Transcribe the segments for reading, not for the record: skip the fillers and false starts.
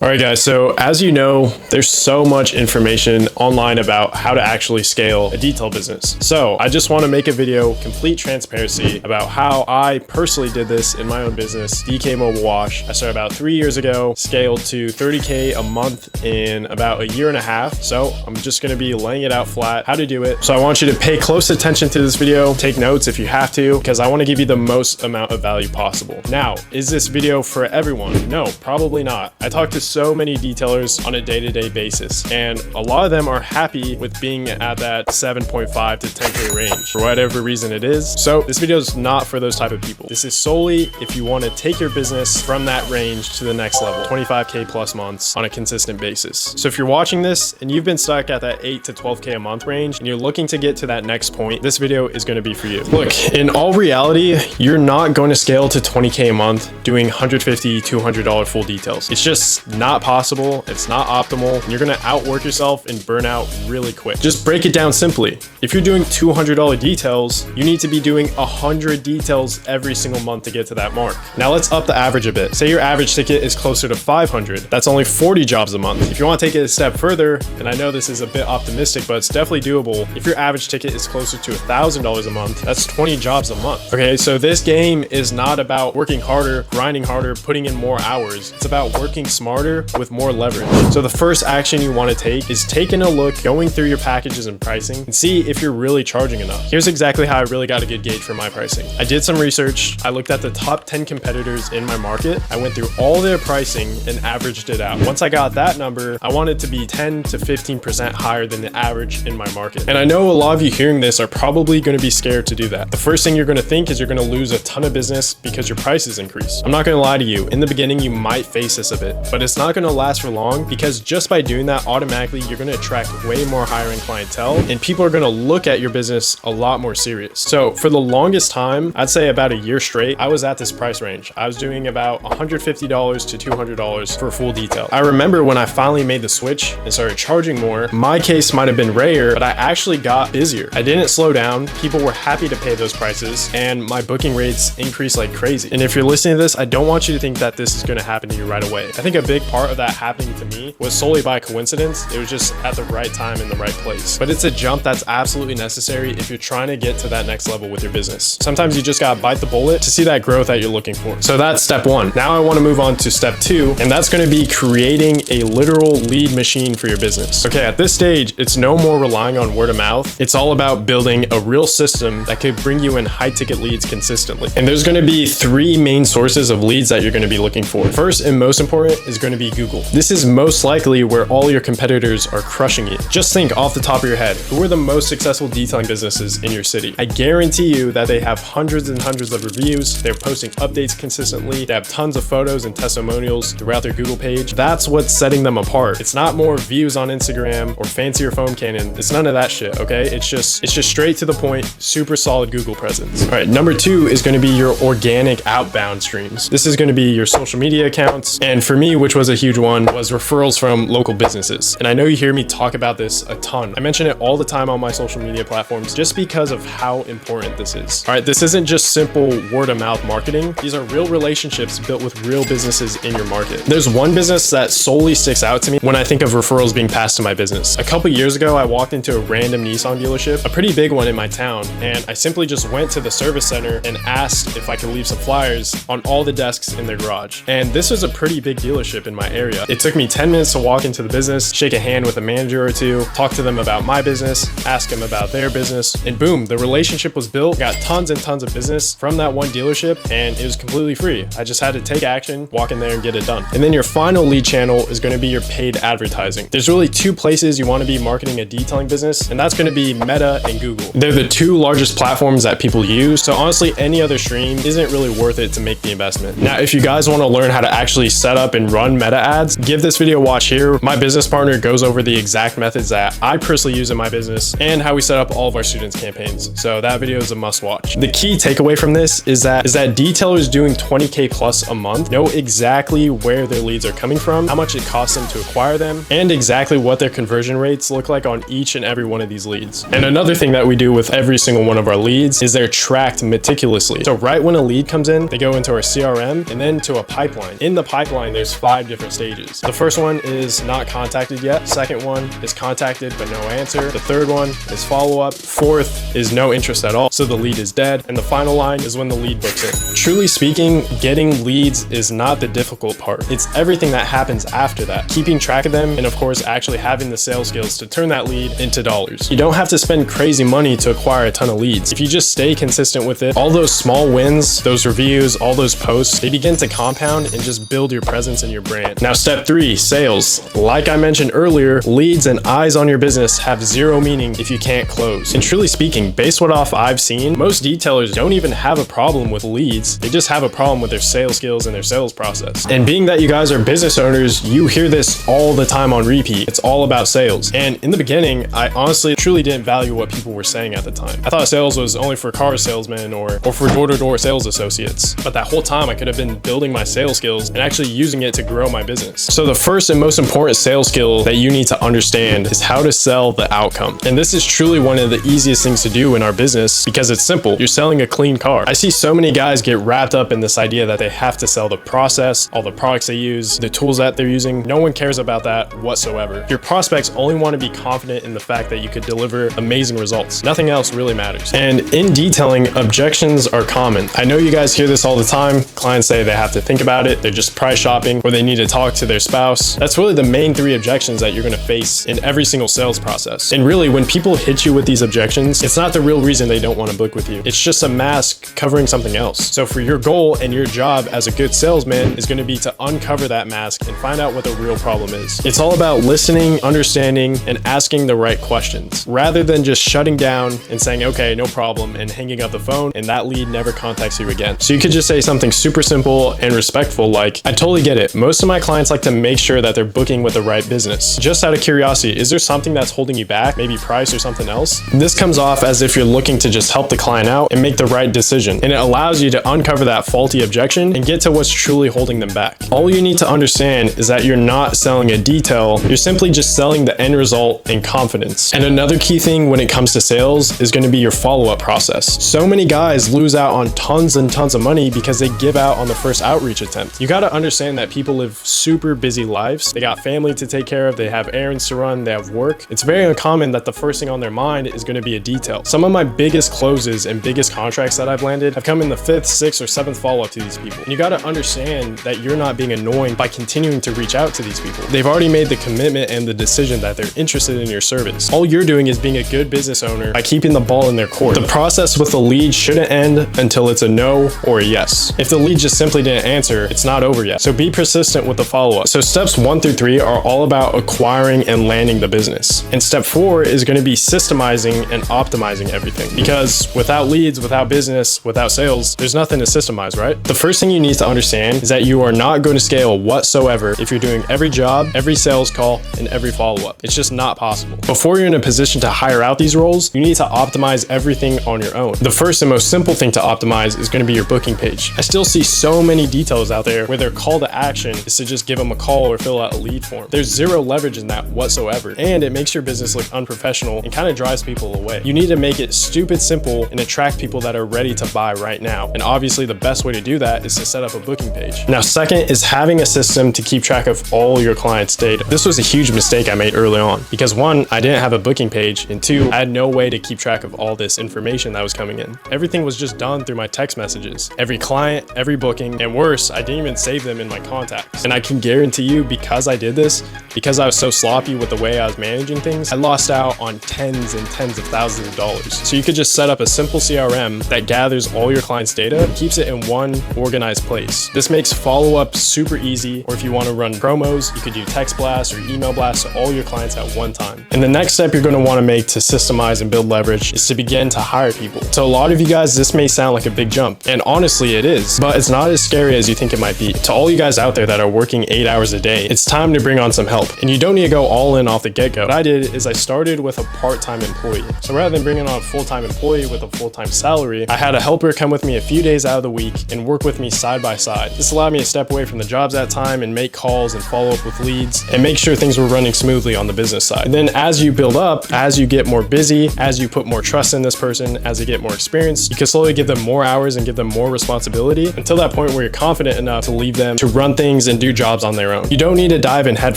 All right, guys, so as you know, there's so much information online about how to actually scale a detail business. So I just want to make a video, complete transparency, about how I personally did this in my own business, DK Mobile Wash. I started about 3 years ago, scaled to 30K a month in about a year and a half. So I'm just going to be laying it out flat, how to do it. So I want you to pay close attention to this video, take notes if you have to, because I want to give you the most amount of value possible. Now, is this video for everyone? No, probably not. I talked to so many detailers on a day-to-day basis, and a lot of them are happy with being at that 7.5 to 10K range for whatever reason it is. So this video is not for those type of people. This is solely if you want to take your business from that range to the next level, 25K plus months on a consistent basis. So if you're watching this and you've been stuck at that 8 to 12K a month range and you're looking to get to that next point, this video is going to be for you. Look, in all reality, you're not going to scale to 20K a month doing $150, $200 full details. It's just not possible. It's not optimal. And you're going to outwork yourself and burn out really quick. Just break it down simply. If you're doing $200 details, you need to be doing 100 details every single month to get to that mark. Now let's up the average a bit. Say your average ticket is closer to 500. That's only 40 jobs a month. If you want to take it a step further, and I know this is a bit optimistic, but it's definitely doable. If your average ticket is closer to $1,000 a month, that's 20 jobs a month. Okay, so this game is not about working harder, grinding harder, putting in more hours. It's about working smarter with more leverage. So the first action you want to take is taking a look, going through your packages and pricing, and see if you're really charging enough. Here's exactly how I really got a good gauge for my pricing. I did some research. I looked at the top 10 competitors in my market. I went through all their pricing and averaged it out. Once I got that number, I wanted to be 10 to 15% higher than the average in my market. And I know a lot of you hearing this are probably going to be scared to do that. The first thing you're going to think is you're going to lose a ton of business because your prices increase. I'm not going to lie to you. In the beginning, you might face this a bit, but it's not going to last for long, because just by doing that, automatically you're going to attract way more higher end clientele, and people are going to look at your business a lot more serious. So for the longest time, I'd say about a year straight, I was at this price range. I was doing about $150 to $200 for full detail. I remember when I finally made the switch and started charging more, my case might have been rare, but I actually got busier. I didn't slow down. People were happy to pay those prices, and my booking rates increased like crazy. And if you're listening to this, I don't want you to think that this is going to happen to you right away. I think a big part of that happening to me was solely by coincidence. It was just at the right time in the right place. But it's a jump that's absolutely necessary if you're trying to get to that next level with your business. Sometimes you just gotta bite the bullet to see that growth that you're looking for. So that's step one. Now I want to move on to step two, and that's going to be creating a literal lead machine for your business. Okay, at this stage, it's no more relying on word of mouth. It's all about building a real system that could bring you in high ticket leads consistently. And there's going to be three main sources of leads that you're going to be looking for. First and most important is going to be Google. This is most likely where all your competitors are crushing it. Just think off the top of your head, who are the most successful detailing businesses in your city? I guarantee you that they have hundreds and hundreds of reviews. They're posting updates consistently. They have tons of photos and testimonials throughout their Google page. That's what's setting them apart. It's not more views on Instagram or fancier foam cannon. It's none of that shit, okay? It's just straight to the point, super solid Google presence. All right, number two is going to be your organic outbound streams. This is going to be your social media accounts. And for me, which was a huge one, was referrals from local businesses. And I know you hear me talk about this a ton. I mention it all the time on my social media platforms just because of how important this is. All right, this isn't just simple word of mouth marketing. These are real relationships built with real businesses in your market. There's one business that solely sticks out to me when I think of referrals being passed to my business. A couple years ago, I walked into a random Nissan dealership, a pretty big one in my town, and I simply just went to the service center and asked if I could leave some flyers on all the desks in their garage. And this was a pretty big dealership in my area. It took me 10 minutes to walk into the business, shake a hand with a manager or two, talk to them about my business, ask them about their business, and boom, the relationship was built. Got tons and tons of business from that one dealership, and it was completely free. I just had to take action, walk in there and get it done. And then your final lead channel is going to be your paid advertising. There's really two places you want to be marketing a detailing business, and that's going to be Meta and Google. They're the two largest platforms that people use, so honestly, any other stream isn't really worth it to make the investment. Now, if you guys want to learn how to actually set up and run Meta ads, give this video a watch here. My business partner goes over the exact methods that I personally use in my business and how we set up all of our students' campaigns. So that video is a must watch. The key takeaway from this is that detailers doing 20K plus a month know exactly where their leads are coming from, how much it costs them to acquire them, and exactly what their conversion rates look like on each and every one of these leads. And another thing that we do with every single one of our leads is they're tracked meticulously. So right when a lead comes in, they go into our CRM and then to a pipeline. In the pipeline, there's 5 different stages. The first one is not contacted yet. Second one is contacted but no answer. The third one is follow-up. Fourth is no interest at all, so the lead is dead. And the final line is when the lead books in. Truly speaking, getting leads is not the difficult part. It's everything that happens after that. Keeping track of them and of course actually having the sales skills to turn that lead into dollars. You don't have to spend crazy money to acquire a ton of leads. If you just stay consistent with it, all those small wins, those reviews, all those posts, they begin to compound and just build your presence and your brand. Now, step 3, sales. Like I mentioned earlier, leads and eyes on your business have zero meaning if you can't close. And truly speaking, based what off I've seen, most detailers don't even have a problem with leads. They just have a problem with their sales skills and their sales process. And being that you guys are business owners, you hear this all the time on repeat. It's all about sales. And in the beginning, I honestly truly didn't value what people were saying at the time. I thought sales was only for car salesmen or for door-to-door sales associates. But that whole time I could have been building my sales skills and actually using it to grow my business. So the first and most important sales skill that you need to understand is how to sell the outcome. And this is truly one of the easiest things to do in our business because it's simple. You're selling a clean car. I see so many guys get wrapped up in this idea that they have to sell the process, all the products they use, the tools that they're using. No one cares about that whatsoever. Your prospects only want to be confident in the fact that you could deliver amazing results. Nothing else really matters. And in detailing, objections are common. I know you guys hear this all the time. Clients say they have to think about it, they're just price shopping, or they need to talk to their spouse. That's really the main 3 objections that you're going to face in every single sales process. And really, when people hit you with these objections, it's not the real reason they don't want to book with you. It's just a mask covering something else. So for your goal and your job as a good salesman is going to be to uncover that mask and find out what the real problem is. It's all about listening, understanding, and asking the right questions, rather than just shutting down and saying, okay, no problem, and hanging up the phone, and that lead never contacts you again. So you could just say something super simple and respectful like, I totally get it. Most of my clients like to make sure that they're booking with the right business. Just out of curiosity, is there something that's holding you back? Maybe price or something else? This comes off as if you're looking to just help the client out and make the right decision. And it allows you to uncover that faulty objection and get to what's truly holding them back. All you need to understand is that you're not selling a detail, you're simply just selling the end result and confidence. And another key thing when it comes to sales is going to be your follow-up process. So many guys lose out on tons and tons of money because they give out on the first outreach attempt. You got to understand that people live super busy lives. They got family to take care of, they have errands to run, they have work. It's very uncommon that the first thing on their mind is going to be a detail. Some of my biggest closes and biggest contracts that I've landed have come in the 5th, 6th, or 7th follow-up to these people. And you got to understand that you're not being annoying by continuing to reach out to these people. They've already made the commitment and the decision that they're interested in your service. All you're doing is being a good business owner by keeping the ball in their court. The process with the lead shouldn't end until it's a no or a yes. If the lead just simply didn't answer, it's not over yet. So be persistent with the follow-up. So steps 1 through 3 are all about acquiring and landing the business. And step 4 is going to be systemizing and optimizing everything. Because without leads, without business, without sales, there's nothing to systemize, right? The first thing you need to understand is that you are not going to scale whatsoever if you're doing every job, every sales call, and every follow-up. It's just not possible. Before you're in a position to hire out these roles, you need to optimize everything on your own. The first and most simple thing to optimize is going to be your booking page. I still see so many details out there where their call to action is to just give them a call or fill out a lead form. There's zero leverage in that whatsoever, and it makes your business look unprofessional and kind of drives people away. You need to make it stupid simple and attract people that are ready to buy right now. And obviously the best way to do that is to set up a booking page. Now, second is having a system to keep track of all your clients' data. This was a huge mistake I made early on because 1, I didn't have a booking page, and 2, I had no way to keep track of all this information that was coming in. Everything was just done through my text messages. Every client, every booking, and worse, I didn't even save them in my contacts. And I can guarantee you, because I did this, because I was so sloppy with the way I was managing things, I lost out on tens and tens of thousands of dollars. So you could just set up a simple CRM that gathers all your clients' data and keeps it in one organized place. This makes follow-up super easy, or if you want to run promos, you could do text blasts or email blasts to all your clients at one time. And the next step you're going to want to make to systemize and build leverage is to begin to hire people. To a lot of you guys, this may sound like a big jump, and honestly it is, but it's not as scary as you think it might be. To all you guys out there that are working 8 hours a day, it's time to bring on some help, and you don't need to go all in off the get-go. What I did is I started with a part-time employee. So rather than bringing on a full-time employee with a full-time salary, I had a helper come with me a few days out of the week and work with me side by side. This allowed me to step away from the jobs at time and make calls and follow up with leads and make sure things were running smoothly on the business side. And then as you build up, as you get more busy, as you put more trust in this person, as they get more experience, you can slowly give them more hours and give them more responsibility until that point where you're confident enough to leave them to run things and do jobs on their own. You don't need to dive in head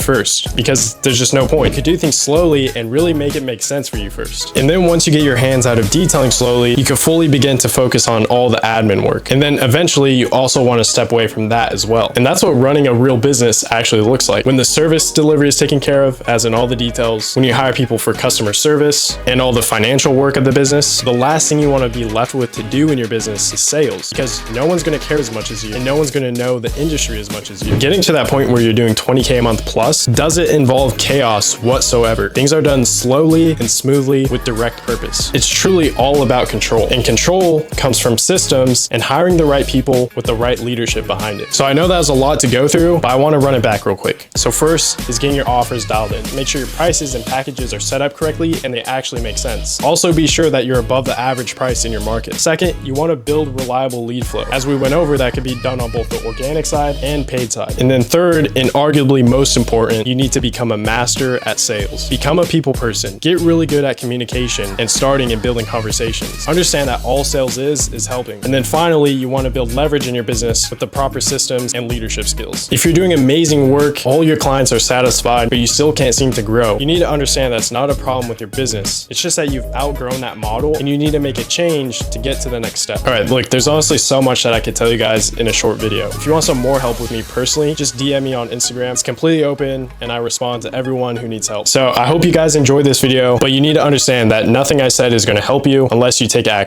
first because there's just no point. You could do things slowly and really make it make sense for you first. And then once you get your hands out of detailing slowly, you can fully begin to focus on all the admin work. And then eventually you also want to step away from that as well. And that's what running a real business actually looks like. When the service delivery is taken care of, as in all the details, when you hire people for customer service and all the financial work of the business, the last thing you want to be left with to do in your business is sales, because no one's going to care as much as you and no one's going to know the industry as much as you. Getting to that point where you're doing 20K a month plus doesn't involve chaos whatsoever. Things are done slowly and smoothly with direct purpose. It's truly all about control, and control comes from systems and hiring the right people with the right leadership behind it. So I know that was a lot to go through, but I want to run it back real quick. So first is getting your offers dialed in. Make sure your prices and packages are set up correctly and they actually make sense. Also be sure that you're above the average price in your market. Second, you want to build reliable lead flow. As we went over, that could be done on both the organic side and paid side. And then third, and arguably most important, you need to become a master at sales. Become a people person. Get really good at communication and starting and building conversations. Understand that all sales is helping. And then finally, you want to build leverage in your business with the proper systems and leadership skills. If you're doing amazing work, all your clients are satisfied, but you still can't seem to grow, you need to understand that's not a problem with your business. It's just that you've outgrown that model and you need to make a change to get to the next step. All right, look, there's honestly so much that I could tell you guys in a short video. If you want some more help with me personally, just DM me on Instagram. It's completely open and I respond to everyone who needs help. So I hope you guys enjoyed this video, but you need to understand that nothing I said is going to help you unless you take action.